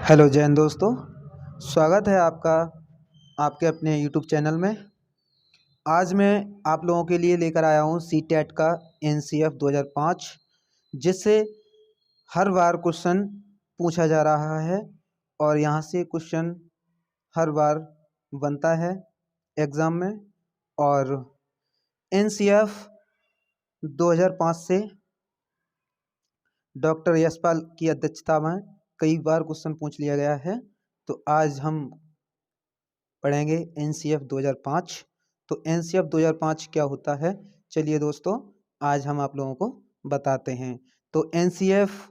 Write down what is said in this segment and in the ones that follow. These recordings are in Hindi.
हेलो जैन दोस्तों, स्वागत है आपका आपके अपने यूट्यूब चैनल में। आज मैं आप लोगों के लिए लेकर आया हूँ सीटेट का एनसीएफ 2005, जिससे हर बार क्वेश्चन पूछा जा रहा है और यहाँ से क्वेश्चन हर बार बनता है एग्ज़ाम में। और एनसीएफ 2005 से डॉक्टर यशपाल की अध्यक्षता में कई बार क्वेश्चन पूछ लिया गया है। तो आज हम पढ़ेंगे एनसीएफ 2005। तो एनसीएफ 2005 क्या होता है, चलिए दोस्तों आज हम आप लोगों को बताते हैं। तो एनसीएफ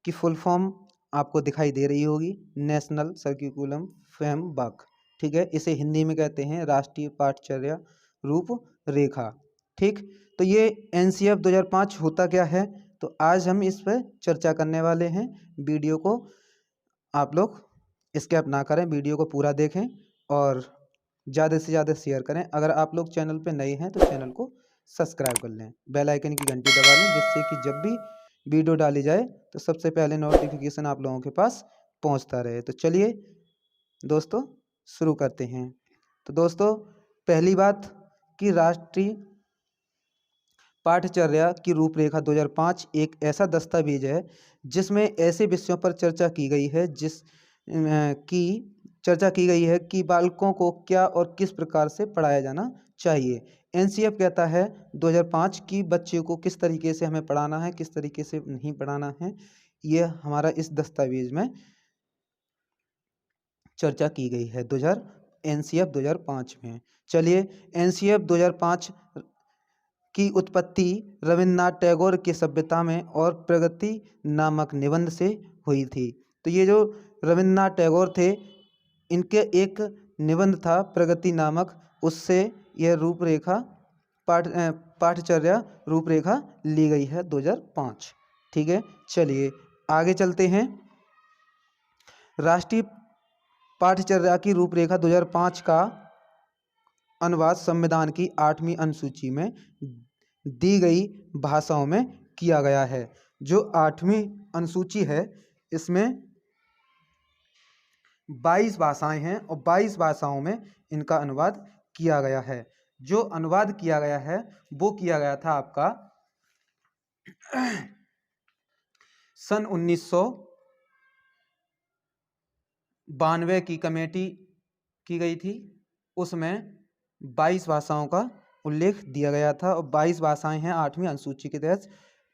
की फुल फॉर्म आपको दिखाई दे रही होगी, नेशनल सर्कुलम फ्रेमवर्क। ठीक है, इसे हिंदी में कहते हैं राष्ट्रीय पाठचर्या रूपरेखा। ठीक, तो ये एनसीएफ 2005 होता क्या है, तो आज हम इस पर चर्चा करने वाले हैं। वीडियो को आप लोग स्किप ना करें, वीडियो को पूरा देखें और ज़्यादा से ज़्यादा शेयर करें। अगर आप लोग चैनल पे नए हैं तो चैनल को सब्सक्राइब कर लें, बेल आइकन की घंटी दबा लें, जिससे कि जब भी वीडियो डाली जाए तो सबसे पहले नोटिफिकेशन आप लोगों के पास पहुंचता रहे। तो चलिए दोस्तों शुरू करते हैं। तो दोस्तों पहली बात कि राष्ट्रीय पाठचर्या की रूपरेखा 2005 एक ऐसा दस्तावेज है जिसमें ऐसे विषयों पर चर्चा की गई है कि बालकों को क्या और किस प्रकार से पढ़ाया जाना चाहिए। एनसीएफ कहता है 2005 की बच्चे को किस तरीके से हमें पढ़ाना है, किस तरीके से नहीं पढ़ाना है, यह हमारा इस दस्तावेज में चर्चा की गई है एनसीएफ 2005 में। चलिए, एनसीएफ 2005 की उत्पत्ति रविन्द्रनाथ टैगोर की सभ्यता में और प्रगति नामक निबंध से हुई थी। तो ये जो रविन्द्रनाथ टैगोर थे, इनके एक निबंध था प्रगति नामक, उससे यह रूपरेखा पाठचर्या रूपरेखा ली गई है 2005। ठीक है, चलिए आगे चलते हैं। राष्ट्रीय पाठचर्या की रूपरेखा 2005 का अनुवाद संविधान की 8वीं अनुसूची में दी गई भाषाओं में किया गया है। जो 8वीं अनुसूची है इसमें 22 भाषाएं हैं और 22 भाषाओं में इनका अनुवाद किया गया है। जो अनुवाद किया गया है वो किया गया था आपका सन 1992 की कमेटी की गई थी, उसमें 22 भाषाओं का उल्लेख दिया गया था और 22 भाषाएं हैं 8वीं अनुसूची के तहत।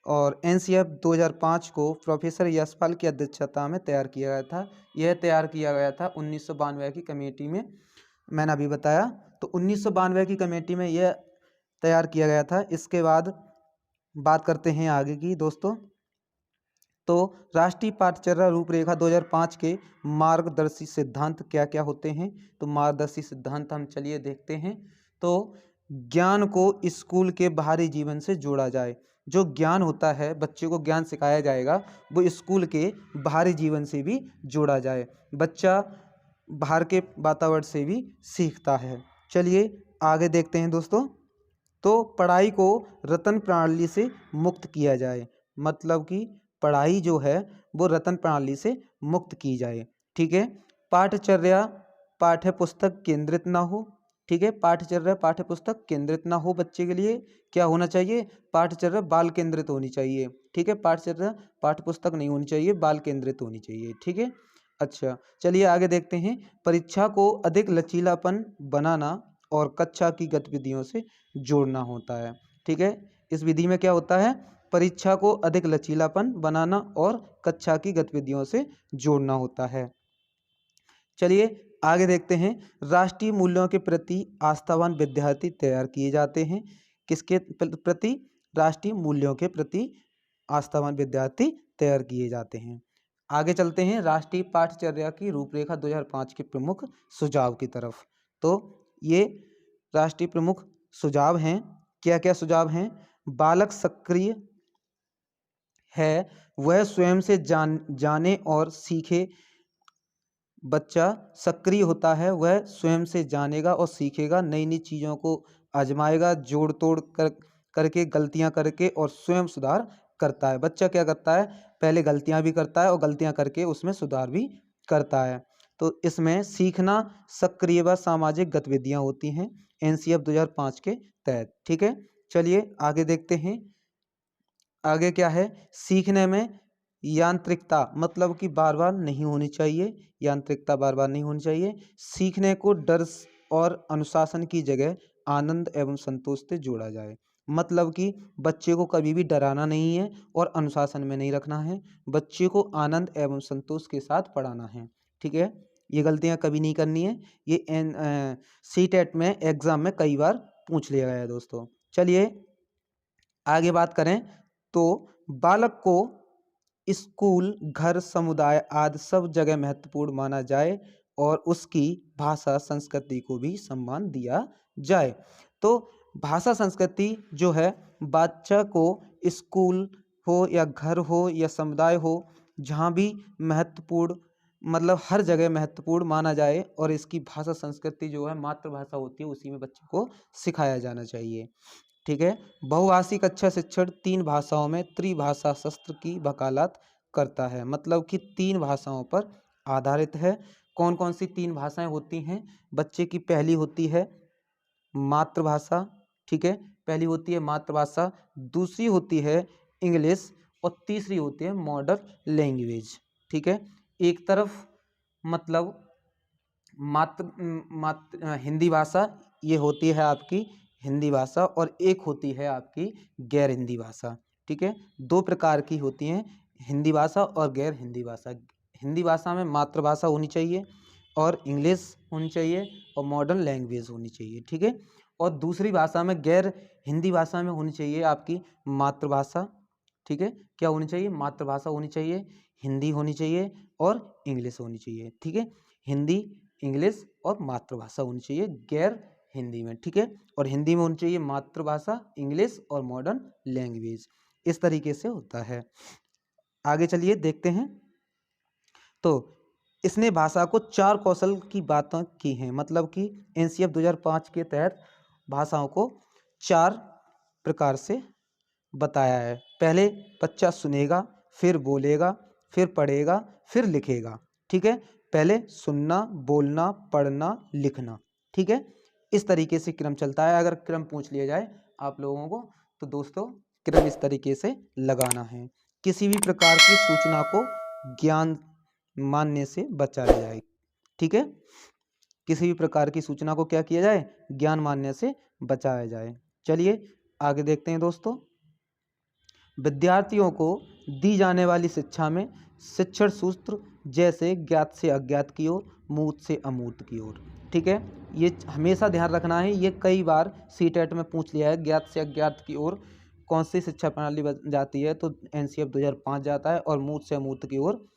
और एनसीएफ 2005 को प्रोफेसर यशपाल की अध्यक्षता में तैयार किया गया था। यह तैयार किया गया था 1992 की कमेटी में, मैंने अभी बताया। तो 1992 की कमेटी में यह तैयार किया गया था। इसके बाद बात करते हैं आगे की दोस्तों। तो राष्ट्रीय पाठचर्या रूपरेखा 2005 के मार्गदर्शी सिद्धांत क्या क्या होते हैं, तो मार्गदर्शी सिद्धांत हम चलिए देखते हैं। तो ज्ञान को स्कूल के बाहरी जीवन से जोड़ा जाए। जो ज्ञान होता है, बच्चे को ज्ञान सिखाया जाएगा, वो स्कूल के बाहरी जीवन से भी जोड़ा जाए। बच्चा बाहर के वातावरण से भी सीखता है। चलिए आगे देखते हैं दोस्तों। तो पढ़ाई को रटन प्रणाली से मुक्त किया जाए, मतलब कि पढ़ाई जो है वो रटन प्रणाली से मुक्त की जाए। ठीक है, पाठचर्या पाठ्य पुस्तक केंद्रित ना हो। ठीक है, पाठचर्या पाठ्य पुस्तक केंद्रित ना हो, बच्चे के लिए क्या होना चाहिए, पाठचर्या बाल केंद्रित होनी चाहिए। ठीक है, पाठचर्या पाठ्य पुस्तक नहीं होनी चाहिए, बाल केंद्रित होनी चाहिए। ठीक है, अच्छा चलिए आगे देखते हैं। परीक्षा को अधिक लचीलापन बनाना और कक्षा की गतिविधियों से जोड़ना होता है। ठीक है, इस विधि में क्या होता है, परीक्षा को अधिक लचीलापन बनाना और कक्षा की गतिविधियों से जोड़ना होता है। चलिए आगे देखते हैं। राष्ट्रीय मूल्यों के प्रति आस्थावान विद्यार्थी तैयार किए जाते हैं। किसके प्रति, राष्ट्रीय मूल्यों के प्रति आस्थावान विद्यार्थी तैयार किए जाते हैं। आगे चलते हैं राष्ट्रीय पाठचर्या की रूपरेखा 2005 के प्रमुख सुझाव की तरफ। तो ये राष्ट्रीय प्रमुख सुझाव हैं, क्या क्या सुझाव हैं। बालक सक्रिय है, वह स्वयं से जाने और सीखे। बच्चा सक्रिय होता है, वह स्वयं से जानेगा और सीखेगा, नई नई चीज़ों को आजमाएगा, जोड़ तोड़ करके गलतियां करके और स्वयं सुधार करता है। बच्चा क्या करता है, पहले गलतियां भी करता है और गलतियां करके उसमें सुधार भी करता है। तो इसमें सीखना, सक्रिय व सामाजिक गतिविधियां होती हैं एनसीएफ 2005 के तहत। ठीक है, चलिए आगे देखते हैं। आगे क्या है, सीखने में यांत्रिकता, मतलब कि बार बार नहीं होनी चाहिए, यांत्रिकता बार बार नहीं होनी चाहिए। सीखने को डर और अनुशासन की जगह आनंद एवं संतोष से जोड़ा जाए, मतलब कि बच्चे को कभी भी डराना नहीं है और अनुशासन में नहीं रखना है, बच्चे को आनंद एवं संतोष के साथ पढ़ाना है। ठीक है, ये गलतियां कभी नहीं करनी है। ये सीटेट में एग्जाम में कई बार पूछ लिया गया है दोस्तों। चलिए आगे बात करें तो बालक को स्कूल, घर, समुदाय आदि सब जगह महत्वपूर्ण माना जाए और उसकी भाषा संस्कृति को भी सम्मान दिया जाए। तो भाषा संस्कृति जो है, बच्चा को स्कूल हो या घर हो या समुदाय हो, जहाँ भी महत्वपूर्ण, मतलब हर जगह महत्वपूर्ण माना जाए और इसकी भाषा संस्कृति जो है मातृभाषा होती है उसी में बच्चे को सिखाया जाना चाहिए। ठीक है, बहुभाषिक अच्छा शिक्षण 3 भाषाओं में त्रिभाषा शस्त्र की वकालत करता है, मतलब कि 3 भाषाओं पर आधारित है। कौन कौन सी 3 भाषाएं होती हैं? बच्चे की पहली होती है मातृभाषा। ठीक है, पहली होती है मातृभाषा, दूसरी होती है इंग्लिश और तीसरी होती है मॉडर्न लैंग्वेज। ठीक है, एक तरफ मतलब हिंदी भाषा, ये होती है आपकी हिंदी भाषा, और एक होती है आपकी गैर हिंदी भाषा। ठीक है, 2 प्रकार की होती हैं, हिंदी भाषा और गैर हिंदी भाषा। हिंदी भाषा में मातृभाषा होनी चाहिए और इंग्लिश होनी चाहिए और मॉडर्न लैंग्वेज होनी चाहिए। ठीक है, और दूसरी भाषा में गैर हिंदी भाषा में होनी चाहिए आपकी मातृभाषा। ठीक है, क्या होनी चाहिए? मातृभाषा होनी चाहिए, हिंदी होनी चाहिए और इंग्लिश होनी चाहिए। ठीक है, हिंदी, इंग्लिश और मातृभाषा होनी चाहिए गैर हिंदी में। ठीक है, और हिंदी में होनी चाहिए मातृभाषा, इंग्लिश और मॉडर्न लैंग्वेज। इस तरीके से होता है। आगे चलिए देखते हैं। तो इसने भाषा को 4 कौशल की बातें की हैं, मतलब कि एनसीएफ 2005 के तहत भाषाओं को 4 प्रकार से बताया है। पहले बच्चा सुनेगा, फिर बोलेगा, फिर पढ़ेगा, फिर लिखेगा। ठीक है, पहले सुनना, बोलना, पढ़ना, लिखना। ठीक है, इस तरीके से क्रम चलता है। अगर क्रम पूछ लिया जाए आप लोगों को तो दोस्तों क्रम इस तरीके से लगाना है। किसी भी प्रकार की सूचना को ज्ञान मानने से बचाया जाए। ठीक है, किसी भी प्रकार की सूचना को क्या किया जाए? ज्ञान मानने से बचाया जाए। चलिए आगे देखते हैं दोस्तों। विद्यार्थियों को दी जाने वाली शिक्षा में शिक्षण सूत्र जैसे ज्ञात से अज्ञात की ओर, मूर्त से अमूर्त की ओर। ठीक है, ये हमेशा ध्यान रखना है, ये कई बार सीटेट में पूछ लिया है। ज्ञात से अज्ञात की ओर कौन सी शिक्षा प्रणाली बन जाती है? तो एनसीएफ 2005 जाता है। और मूर्त से अमूर्त की ओर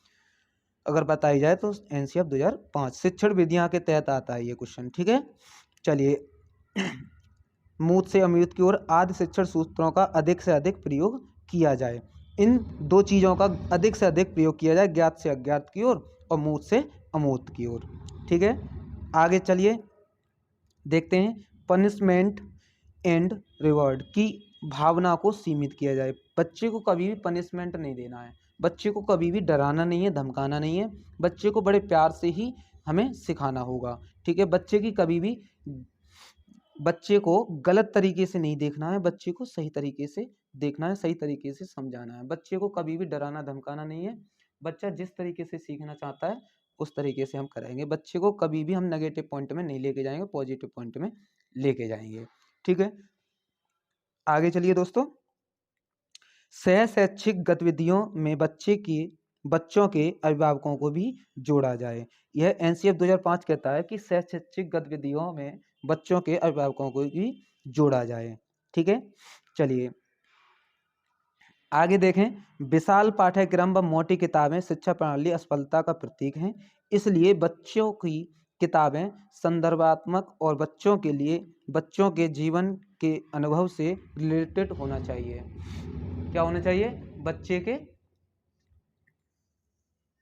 अगर बताई जाए तो एनसीएफ 2005 शिक्षण विधियां के तहत आता है ये क्वेश्चन। ठीक है, चलिए मूर्त से अमूर्त की ओर आदि शिक्षण सूत्रों का अधिक से अधिक प्रयोग किया जाए। इन 2 चीज़ों का अधिक से अधिक प्रयोग किया जाए, ज्ञात से अज्ञात की ओर और मूर्त से अमूर्त की ओर। ठीक है, आगे चलिए देखते हैं। पनिशमेंट एंड रिवॉर्ड की भावना को सीमित किया जाए। बच्चे को कभी भी पनिशमेंट नहीं देना है, बच्चे को कभी भी डराना नहीं है, धमकाना नहीं है, बच्चे को बड़े प्यार से ही हमें सिखाना होगा। ठीक है, बच्चे को गलत तरीके से नहीं देखना है, बच्चे को सही तरीके से देखना है, सही तरीके से समझाना है। बच्चे को कभी भी डराना धमकाना नहीं है। बच्चा जिस तरीके से सीखना चाहता है उस तरीके से हम कराएंगे। बच्चे को कभी भी हम नेगेटिव पॉइंट में नहीं लेके जाएंगे, पॉजिटिव पॉइंट में लेके जाएंगे। ठीक है, आगे चलिए दोस्तों। सह शैक्षिक गतिविधियों में बच्चों के अभिभावकों को भी जोड़ा जाए। यह एनसीएफ 2005 कहता है कि सह शैक्षिक गतिविधियों में बच्चों के अभिभावकों को भी जोड़ा जाए। ठीक है, चलिए आगे देखें। विशाल पाठ्यक्रम व मोटी किताबें शिक्षा प्रणाली असफलता का प्रतीक हैं, इसलिए बच्चों की किताबें संदर्भात्मक और बच्चों के जीवन के अनुभव से रिलेटेड होना चाहिए। क्या होना चाहिए? बच्चे के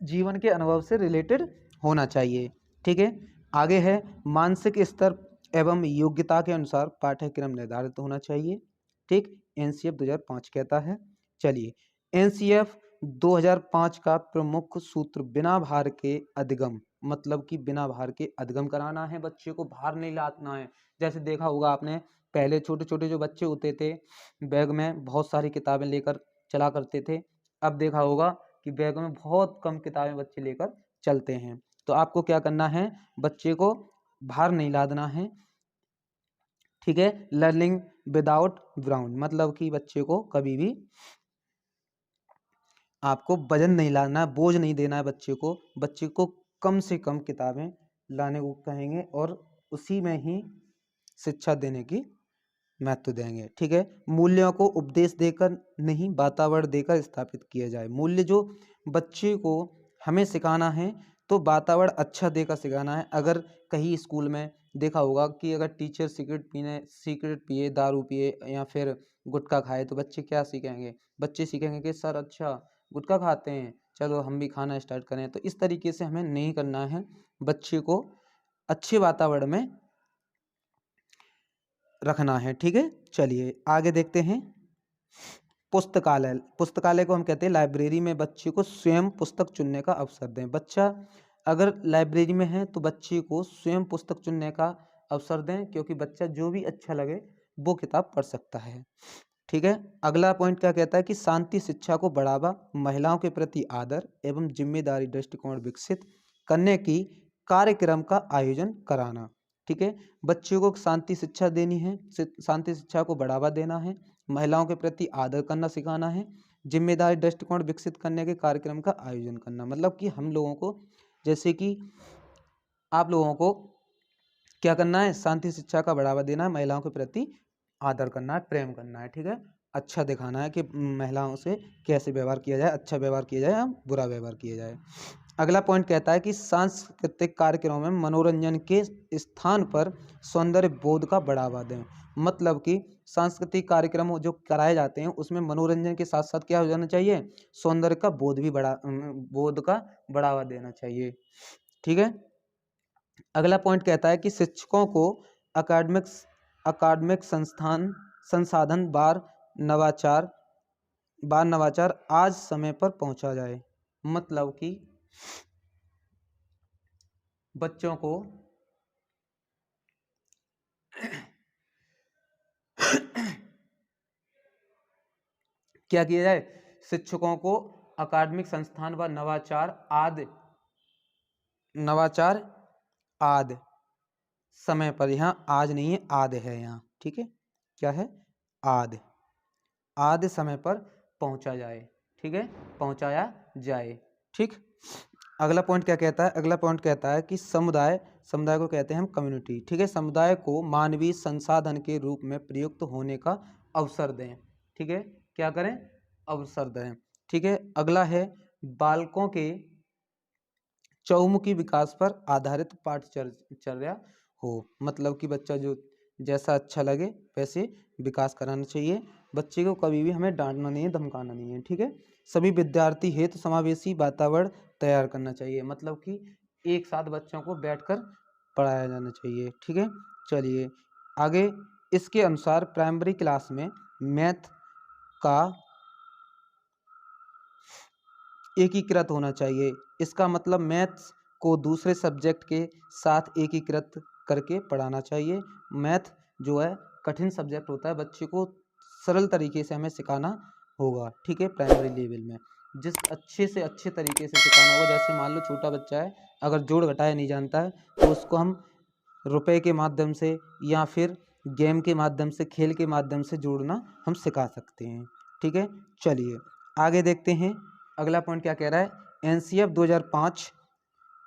जीवन के अनुभव से रिलेटेड होना चाहिए। ठीक है, आगे है मानसिक स्तर एवं योग्यता के अनुसार पाठ्यक्रम निर्धारित होना चाहिए। ठीक, एनसीएफ 2005 कहता है। चलिए एनसीएफ 2005 का प्रमुख सूत्र बिना भार के अधिगम, मतलब कि बिना भार के अधिगम कराना है, बच्चे को भार नहीं लादना है। जैसे देखा होगा आपने, पहले छोटे छोटे जो बच्चे होते थे बैग में बहुत सारी किताबें लेकर चला करते थे, अब देखा होगा कि बैग में बहुत कम किताबें बच्चे लेकर चलते हैं। तो आपको क्या करना है, बच्चे को भार नहीं लादना है, ठीक है। लर्निंग विदाउट ग्राउंड, मतलब कि बच्चे को कभी भी आपको वजन नहीं लाना, बोझ नहीं देना है बच्चे को। बच्चे को कम से कम किताबें लाने को कहेंगे और उसी में ही शिक्षा देने की महत्व देंगे, ठीक है। मूल्यों को उपदेश देकर नहीं, वातावरण देकर स्थापित किया जाए। मूल्य जो बच्चे को हमें सिखाना है तो वातावरण अच्छा देकर सिखाना है। अगर कहीं स्कूल में देखा होगा कि अगर टीचर सिगरेट पिए, दारू पिए या फिर गुटखा खाए तो बच्चे क्या सीखेंगे, बच्चे सीखेंगे कि सर अच्छा गुटखा खाते हैं, चलो हम भी खाना स्टार्ट करें। तो इस तरीके से हमें नहीं करना है, बच्चे को अच्छे वातावरण में रखना है, ठीक है। चलिए आगे देखते हैं। पुस्तकालय, पुस्तकालय को हम कहते हैं लाइब्रेरी में बच्चे को स्वयं पुस्तक चुनने का अवसर दें। बच्चा अगर लाइब्रेरी में है तो बच्चे को स्वयं पुस्तक चुनने का अवसर दें, क्योंकि बच्चा जो भी अच्छा लगे वो किताब पढ़ सकता है, ठीक है। अगला पॉइंट क्या कहता है कि शांति शिक्षा को बढ़ावा, महिलाओं के प्रति आदर एवं जिम्मेदारी दृष्टिकोण विकसित करने की कार्यक्रम का आयोजन कराना, ठीक है। बच्चों को शांति शिक्षा देनी है, शांति शिक्षा को बढ़ावा देना है, महिलाओं के प्रति आदर करना सिखाना है, जिम्मेदारी दृष्टिकोण विकसित करने के कार्यक्रम का आयोजन करना। मतलब कि हम लोगों को, जैसे कि आप लोगों को क्या करना है, शांति शिक्षा का बढ़ावा देना है, महिलाओं के प्रति आदर करना है, प्रेम करना है, ठीक है। अच्छा दिखाना है कि महिलाओं से कैसे व्यवहार किया जाए, अच्छा व्यवहार किया जाए या बुरा व्यवहार किया जाए। अगला पॉइंट कहता है कि सांस्कृतिक कार्यक्रमों में मनोरंजन के स्थान पर सौंदर्य बोध का बढ़ावा दें। मतलब कि सांस्कृतिक कार्यक्रम जो कराए जाते हैं उसमें मनोरंजन के साथ साथ क्या हो जाना चाहिए, सौंदर्य का बोध का बढ़ावा देना चाहिए, ठीक है। अगला पॉइंट कहता है कि शिक्षकों को अकादमिक संसाधन नवाचार आज समय पर पहुंचा जाए। मतलब कि बच्चों को क्या किया जाए, शिक्षकों को अकादमिक संस्थान व नवाचार आदि समय पर, यहाँ आज नहीं है आदि है यहाँ, ठीक है। क्या है, आदि समय पर पहुंचा जाए, ठीक है, पहुंचाया जाए, ठीक। अगला पॉइंट क्या कहता है, अगला पॉइंट कहता है कि समुदाय को कहते हैं हम कम्युनिटी, ठीक है। समुदाय को मानवीय संसाधन के रूप में प्रयुक्त होने का अवसर दें, ठीक है। क्या करें, अवसर दें, ठीक है। अगला है बालकों के चौमुखी विकास पर आधारित पाठचर्या हो। मतलब कि बच्चा जो जैसा अच्छा लगे वैसे विकास कराना चाहिए। बच्चे को कभी भी हमें डांटना नहीं है, धमकाना नहीं है, ठीक है। सभी विद्यार्थी हेतु समावेशी वातावरण तैयार करना चाहिए। मतलब कि एक साथ बच्चों को बैठकर पढ़ाया जाना चाहिए, ठीक है। चलिए आगे, इसके अनुसार प्राइमरी क्लास में मैथ का एकीकृत होना चाहिए। इसका मतलब मैथ्स को दूसरे सब्जेक्ट के साथ एकीकृत करके पढ़ाना चाहिए। मैथ जो है कठिन सब्जेक्ट होता है, बच्चे को सरल तरीके से हमें सिखाना होगा, ठीक है। प्राइमरी लेवल में जिस अच्छे से अच्छे तरीके से सिखाना होगा, जैसे मान लो छोटा बच्चा है, अगर जोड़ घटाया नहीं जानता है तो उसको हम रुपए के माध्यम से या फिर गेम के माध्यम से, खेल के माध्यम से जोड़ना हम सिखा सकते हैं, ठीक है। चलिए आगे देखते हैं। अगला पॉइंट क्या कह रहा है, एनसीएफ 2005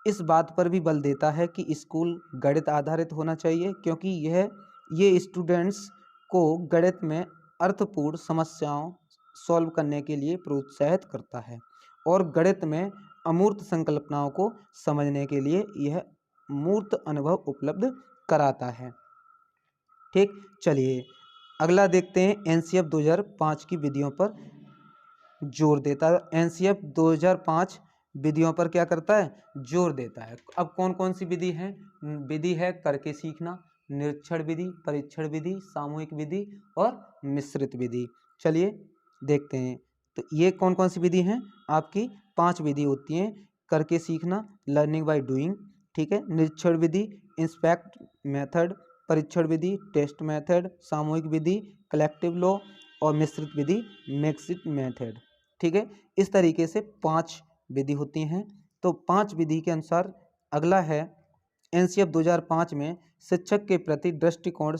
इस बात पर भी बल देता है कि स्कूल गणित आधारित होना चाहिए, क्योंकि ये स्टूडेंट्स को गणित में अर्थपूर्ण समस्याओं सॉल्व करने के लिए प्रोत्साहित करता है और गणित में अमूर्त संकल्पनाओं को समझने के लिए यह मूर्त अनुभव उपलब्ध कराता है, ठीक। चलिए अगला देखते हैं, एनसीएफ 2005 की विधियों पर जोर देता है। एनसीएफ 2005 विधियों पर क्या करता है, जोर देता है। अब कौन कौन सी विधि है, विधि है करके सीखना, निरीक्षण विधि, परीक्षण विधि, सामूहिक विधि और मिश्रित विधि। चलिए देखते हैं। तो ये कौन कौन सी विधि हैं? आपकी 5 विधि होती हैं। करके सीखना, लर्निंग बाय डूइंग, ठीक है, निरीक्षण विधि, इंस्पेक्ट मेथड, परीक्षण विधि, टेस्ट मेथड, सामूहिक विधि, कलेक्टिव लॉ और मिश्रित विधि, मिक्स्ड मेथड, ठीक है। इस तरीके से 5 विधि होती हैं। तो 5 विधि के अनुसार अगला है एनसीएफ 2005 में शिक्षक के प्रति दृष्टिकोण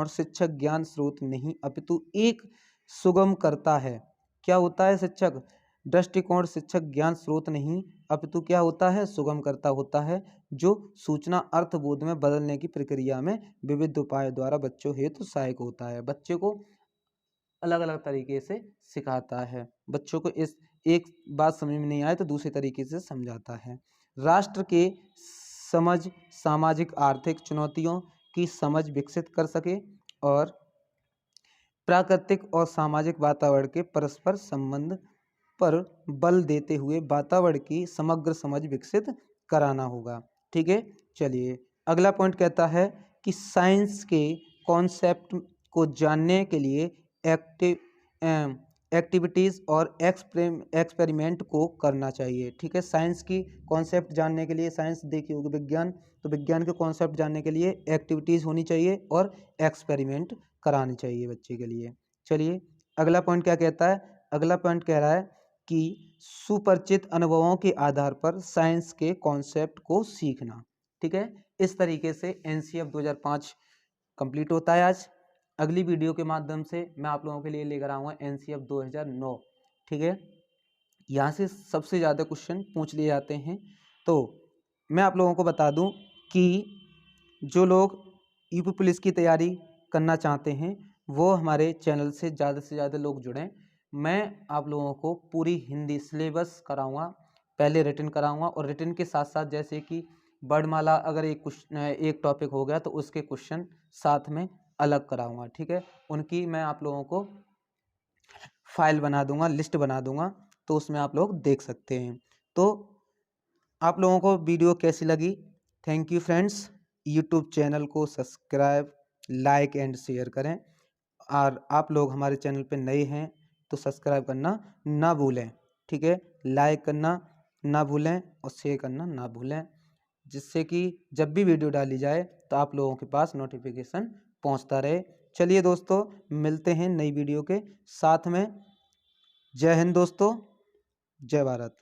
शिक्षक ज्ञान स्रोत नहीं अपितु एक सुगम करता है। क्या होता है? शिक्षक दृष्टिकोण शिक्षक ज्ञान स्रोत नहीं अपितु क्या होता है? सुगम करता होता है, जो सूचना अर्थबोध में बदलने की प्रक्रिया में विविध उपायों द्वारा बच्चों हेतु सहायक होता है। बच्चे को अलग अलग तरीके से सिखाता है, बच्चों को इस एक बात समझ में नहीं आए तो दूसरे तरीके से समझाता है। राष्ट्र के समझ सामाजिक आर्थिक चुनौतियों की समझ विकसित कर सके और प्राकृतिक और सामाजिक वातावरण के परस्पर संबंध पर बल देते हुए वातावरण की समग्र समझ विकसित कराना होगा, ठीक है। चलिए अगला पॉइंट कहता है कि साइंस के कॉन्सेप्ट को जानने के लिए एक्टिविटीज़ और एक्सपेरिमेंट को करना चाहिए, ठीक है। साइंस की कॉन्सेप्ट जानने के लिए, साइंस देखी होगी विज्ञान, तो विज्ञान के कॉन्सेप्ट जानने के लिए एक्टिविटीज़ होनी चाहिए और एक्सपेरिमेंट करानी चाहिए बच्चे के लिए। चलिए अगला पॉइंट क्या कहता है? अगला पॉइंट कह रहा है कि सुपरिचित अनुभवों के आधार पर साइंस के कॉन्सेप्ट को सीखना, ठीक है। इस तरीके से एनसीएफ 2005 कंप्लीट होता है आज। अगली वीडियो के माध्यम से मैं आप लोगों के लिए लेकर आऊँगा एनसीएफ 2009, ठीक है। यहाँ से सबसे ज़्यादा क्वेश्चन पूछ लिए जाते हैं। तो मैं आप लोगों को बता दूं कि जो लोग यूपी पुलिस की तैयारी करना चाहते हैं वो हमारे चैनल से ज़्यादा लोग जुड़ें। मैं आप लोगों को पूरी हिंदी सिलेबस कराऊंगा, पहले रिटन कराऊंगा और रिटन के साथ साथ जैसे कि वर्णमाला अगर एक टॉपिक हो गया तो उसके क्वेश्चन साथ में अलग कराऊंगा, ठीक है। उनकी मैं आप लोगों को फाइल बना दूंगा, लिस्ट बना दूंगा, तो उसमें आप लोग देख सकते हैं। तो आप लोगों को वीडियो कैसी लगी? Thank you friends. YouTube channel को सब्सक्राइब, लाइक एंड शेयर करें और आप लोग हमारे चैनल पे नए हैं तो सब्सक्राइब करना ना भूलें, ठीक है। लाइक करना ना भूलें और शेयर करना ना भूलें, जिससे कि जब भी वीडियो डाली जाए तो आप लोगों के पास नोटिफिकेशन पहुंचता रहे। चलिए दोस्तों, मिलते हैं नई वीडियो के साथ में। जय हिंद दोस्तों, जय भारत।